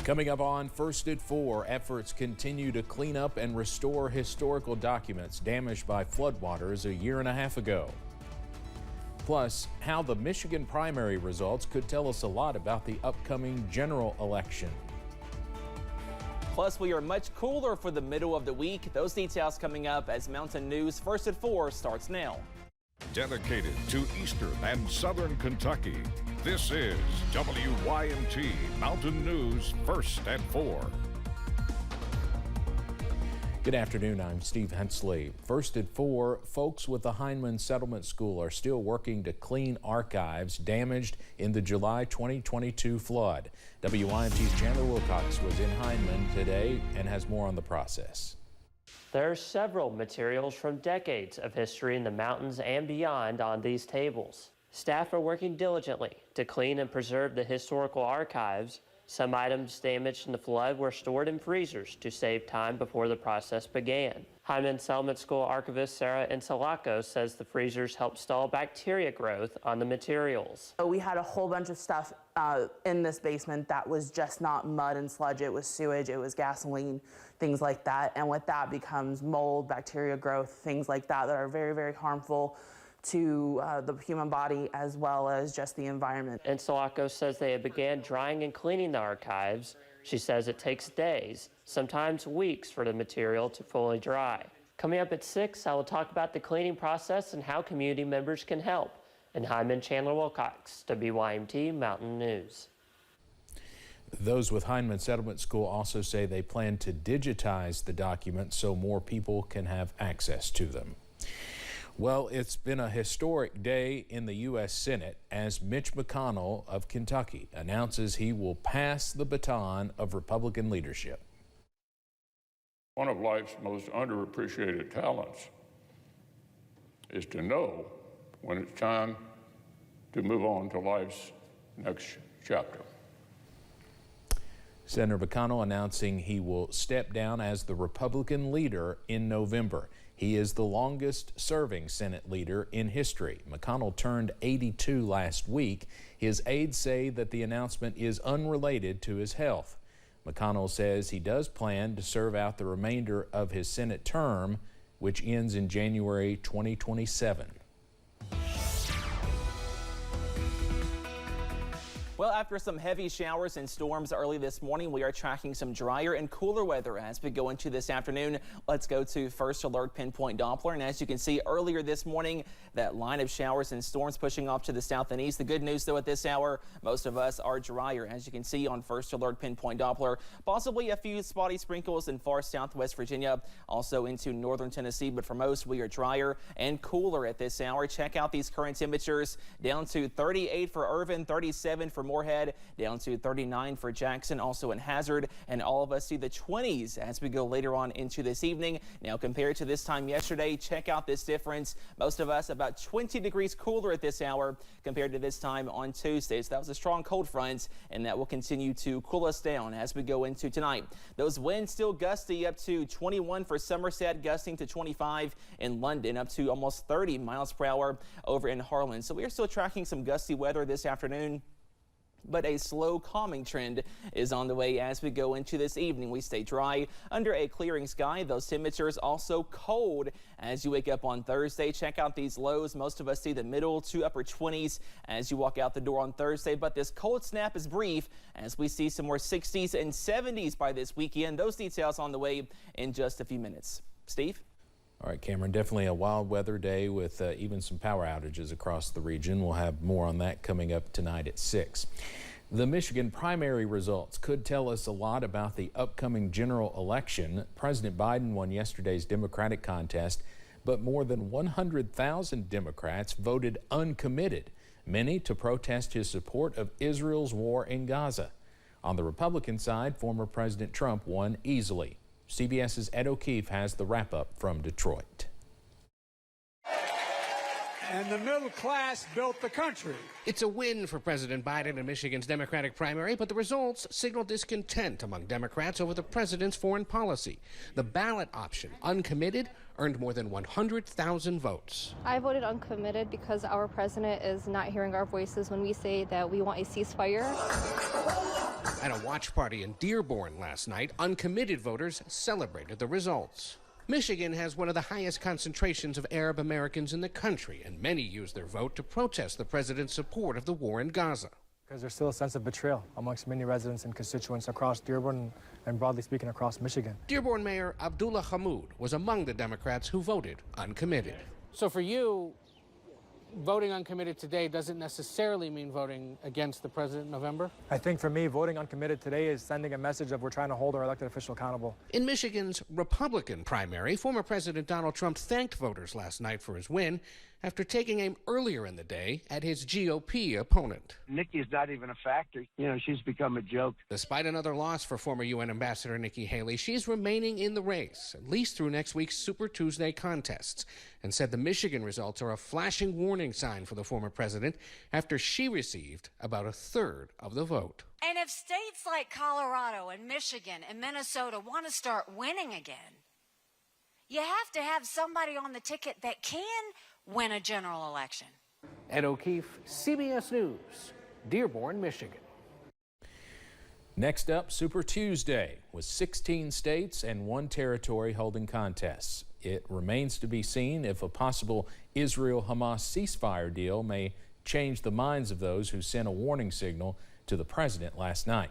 Coming up on First at 4, efforts continue to clean up and restore historical documents damaged by floodwaters a year and a half ago. Plus, how the Michigan primary results could tell us a lot about the upcoming general election. Plus, we are much cooler for the middle of the week. Those details coming up as Mountain News First at 4 starts now. Dedicated to Eastern and Southern Kentucky, this is WYMT Mountain News First at 4. Good afternoon, I'm Steve Hensley. First at 4, folks with the Heinemann Settlement School are still working to clean archives damaged in the July 2022 flood. WYMT's Chandler Wilcox was in Heinemann today and has more on the process. There are several materials from decades of history in the mountains and beyond on these tables. Staff are working diligently to clean and preserve the historical archives. Some items damaged in the flood were stored in freezers to save time before the process began. Heinemann Settlement School archivist Sarah Insalaco says the freezers help stall bacteria growth on the materials. We had a whole bunch of stuff in this basement that was just not mud and sludge. It was sewage, it was gasoline, things like that. And with that becomes mold, bacteria growth, things like that that are very, very harmful to the human body as well as just the environment. Insalaco says they have began drying and cleaning the archives. She says it takes days, sometimes weeks, for the material to fully dry. Coming up at 6, I will talk about the cleaning process and how community members can help. In Heinemann, Chandler Wilcox, WYMT Mountain News. Those with Heinemann Settlement School also say they plan to digitize the documents so more people can have access to them. Well, it's been a historic day in the U.S. Senate as Mitch McConnell of Kentucky announces he will pass the baton of Republican leadership. One of life's most underappreciated talents is to know when it's time to move on to life's next chapter. Senator McConnell announcing he will step down as the Republican leader in November. He is the longest serving Senate leader in history. McConnell turned 82 last week. His aides say that the announcement is unrelated to his health. McConnell says he does plan to serve out the remainder of his Senate term, which ends in January 2027. Well, after some heavy showers and storms early this morning, we are tracking some drier and cooler weather as we go into this afternoon. Let's go to First Alert Pinpoint Doppler. And as you can see earlier this morning, that line of showers and storms pushing off to the south and east. The good news, though, at this hour, most of us are drier, as you can see on First Alert Pinpoint Doppler. Possibly a few spotty sprinkles in far southwest Virginia, also into northern Tennessee. But for most, we are drier and cooler at this hour. Check out these current temperatures down to 38 for Irvin, 37 for Moorhead, down to 39 for Jackson, also in Hazard, and all of us see the 20s as we go later on into this evening. Now, compared to this time yesterday, check out this difference. Most of us about 20 degrees cooler at this hour compared to this time on Tuesday. So that was a strong cold front, and that will continue to cool us down as we go into tonight. Those winds still gusty up to 21 for Somerset, gusting to 25 in London, up to almost 30 miles per hour over in Harlan. So we are still tracking some gusty weather this afternoon, but a slow calming trend is on the way as we go into this evening. We stay dry under a clearing sky. Those temperatures also cold as you wake up on Thursday. Check out these lows. Most of us see the middle to upper 20s as you walk out the door on Thursday, but this cold snap is brief as we see some more 60s and 70s by this weekend. Those details on the way in just a few minutes. Steve? All right, Cameron, definitely a wild weather day with even some power outages across the region. We'll have more on that coming up tonight at 6. The Michigan primary results could tell us a lot about the upcoming general election. President Biden won yesterday's Democratic contest, but more than 100,000 Democrats voted uncommitted, many to protest his support of Israel's war in Gaza. On the Republican side, former President Trump won easily. CBS's Ed O'Keefe has the wrap-up from Detroit. And the middle class built the country. It's a win for President Biden in Michigan's Democratic primary, but the results signal discontent among Democrats over the president's foreign policy. The ballot option, uncommitted, earned more than 100,000 votes. I voted uncommitted because our president is not hearing our voices when we say that we want a ceasefire. At a watch party in Dearborn last night, uncommitted voters celebrated the results. Michigan has one of the highest concentrations of Arab Americans in the country, and many used their vote to protest the president's support of the war in Gaza. Because there's still a sense of betrayal amongst many residents and constituents across Dearborn and broadly speaking across Michigan. Dearborn Mayor Abdullah Hammoud was among the Democrats who voted uncommitted. So for you, voting uncommitted today doesn't necessarily mean voting against the president in November? I think for me, voting uncommitted today is sending a message of we're trying to hold our elected official accountable. In Michigan's Republican primary, former President Donald Trump thanked voters last night for his win after taking aim earlier in the day at his GOP opponent. Nikki's not even a factor. You know, she's become a joke. Despite another loss for former UN Ambassador Nikki Haley, she's remaining in the race, at least through next week's Super Tuesday contests, and said the Michigan results are a flashing warning sign for the former president after she received about a third of the vote. And if states like Colorado and Michigan and Minnesota want to start winning again, you have to have somebody on the ticket that can win a general election. Ed O'Keefe, CBS News, Dearborn, Michigan. Next up, Super Tuesday, with 16 states and 1 territory holding contests. It remains to be seen if a possible Israel-Hamas ceasefire deal may change the minds of those who sent a warning signal to the president last night.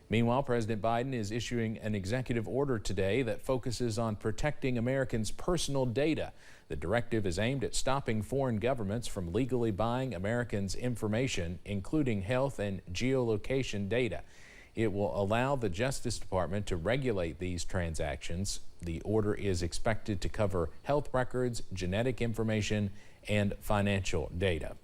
Meanwhile, President Biden is issuing an executive order today that focuses on protecting Americans' personal data. The directive is aimed at stopping foreign governments from legally buying Americans' information, including health and geolocation data. It will allow the Justice Department to regulate these transactions. The order is expected to cover health records, genetic information, and financial data.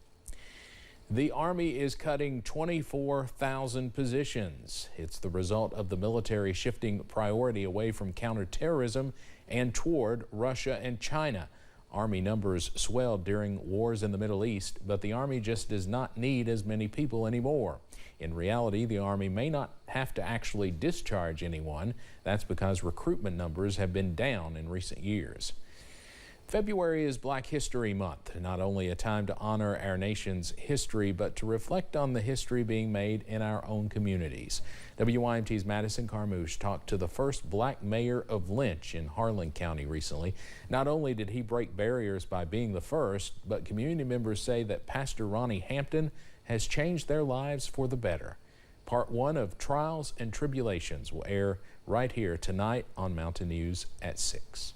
The Army is cutting 24,000 positions. It's the result of the military shifting priority away from counterterrorism and toward Russia and China. Army numbers swelled during wars in the Middle East, but the Army just does not need as many people anymore. In reality, the Army may not have to actually discharge anyone. That's because recruitment numbers have been down in recent years. February is Black History Month, not only a time to honor our nation's history, but to reflect on the history being made in our own communities. WYMT's Madison Carmouche talked to the first black mayor of Lynch in Harlan County recently. Not only did he break barriers by being the first, but community members say that Pastor Ronnie Hampton has changed their lives for the better. Part 1 of Trials and Tribulations will air right here tonight on Mountain News at 6.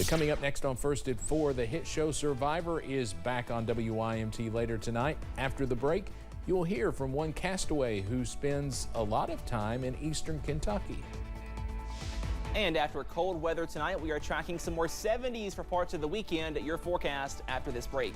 Coming up next on First at 4, the hit show Survivor is back on WYMT later tonight. After the break, you will hear from one castaway who spends a lot of time in eastern Kentucky. And after cold weather tonight, we are tracking some more 70s for parts of the weekend. Your forecast after this break.